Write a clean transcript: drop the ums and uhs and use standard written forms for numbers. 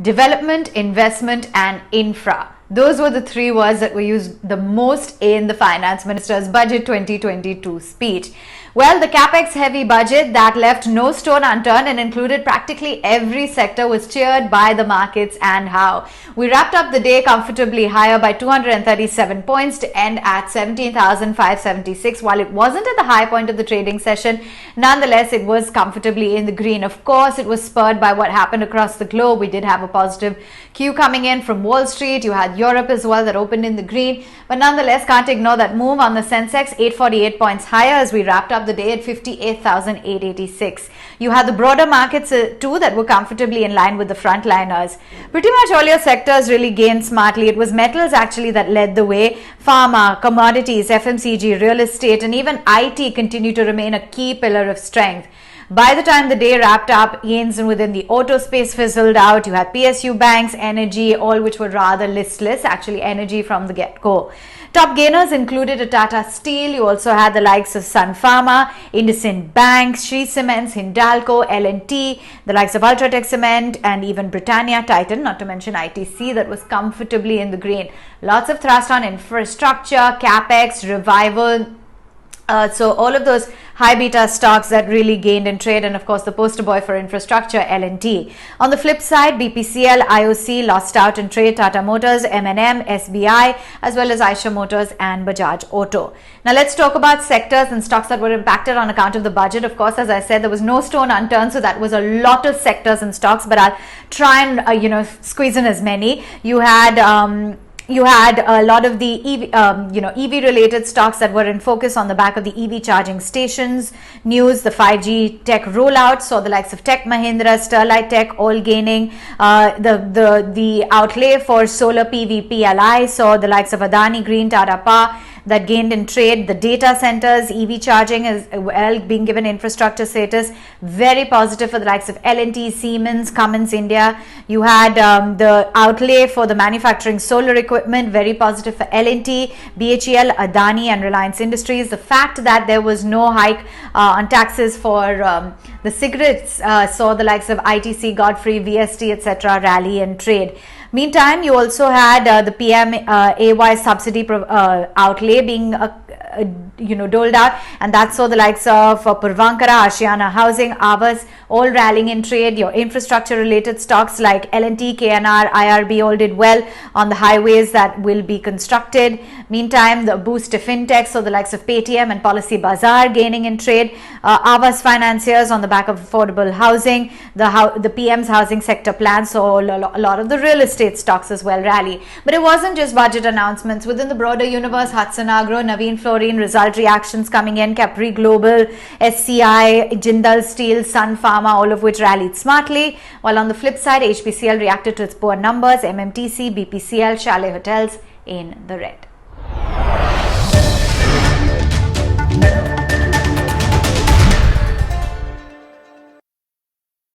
development, investment, and infra. Those were the three words that were used the most in the Finance Minister's Budget 2022 speech. Well, the capex heavy budget that left no stone unturned and included practically every sector was cheered by the markets, and how. We wrapped up the day comfortably higher by 237 points to end at 17,576. While it wasn't at the high point of the trading session, nonetheless, it was comfortably in the green. Of course, it was spurred by what happened across the globe. We did have a positive cue coming in from Wall Street. You had Europe as well that opened in the green, but nonetheless, can't ignore that move on the Sensex, 848 points higher as we wrapped up the day at 58,886. You had the broader markets too that were comfortably in line with the frontliners. Pretty much all your sectors really gained smartly. It was metals actually that led the way. Pharma, commodities, FMCG, real estate, and even IT continue to remain a key pillar of strength. By the time the day wrapped up, gains within the auto space fizzled out. You had PSU banks, energy, all which were rather listless, actually energy from the get-go. Top gainers included a Tata Steel. You also had the likes of Sun Pharma, IndusInd Bank, Shree Cements, Hindalco, L&T, the likes of Ultratech Cement, and even Britannia, Titan, not to mention ITC, that was comfortably in the green. Lots of thrust on infrastructure, capex, revival. So all of those high beta stocks that really gained in trade, and of course the poster boy for infrastructure, L&T. On the flip side, BPCL, IOC lost out in trade, Tata Motors, M&M, SBI, as well as Eicher Motors and Bajaj Auto. Now let's talk about sectors and stocks that were impacted on account of the budget. Of course, as I said, there was no stone unturned, so that was a lot of sectors and stocks, but I'll try and squeeze in as many. You had a lot of the EV related stocks that were in focus on the back of the EV charging stations news, the 5G tech rollout. So the likes of Tech Mahindra, Sterlite Tech all gaining. The outlay for solar PV PLI. So the likes of Adani Green, Tata Power that gained in trade. The data centers, EV charging is well being given infrastructure status. Very positive for the likes of L&T, Siemens, Cummins India. You had the outlay for the manufacturing solar equipment, very positive for L&T, BHEL, Adani and Reliance Industries. The fact that there was no hike on taxes for the cigarettes saw the likes of ITC, Godfrey, VST, etc. rally and trade. Meantime, you also had the PMAY subsidy outlay being doled out, and that saw the likes of Puravankara, Ashiana Housing, Aavas all rallying in trade. Your infrastructure related stocks like L&T, KNR, IRB all did well on the highways that will be constructed. Meantime, the boost to fintech, so the likes of Paytm and Policy Bazaar gaining in trade. Aavas financiers on the back of affordable housing, the PM's housing sector plan, so a lot of the real estate stocks as well rally. But it wasn't just budget announcements. Within the broader universe, Hudson Agro, Navin Fluorine, result reactions coming in, Capri Global, SCI, Jindal Steel, Sun Pharma, all of which rallied smartly. While on the flip side, HPCL reacted to its poor numbers, MMTC, BPCL, Chalet Hotels in the red.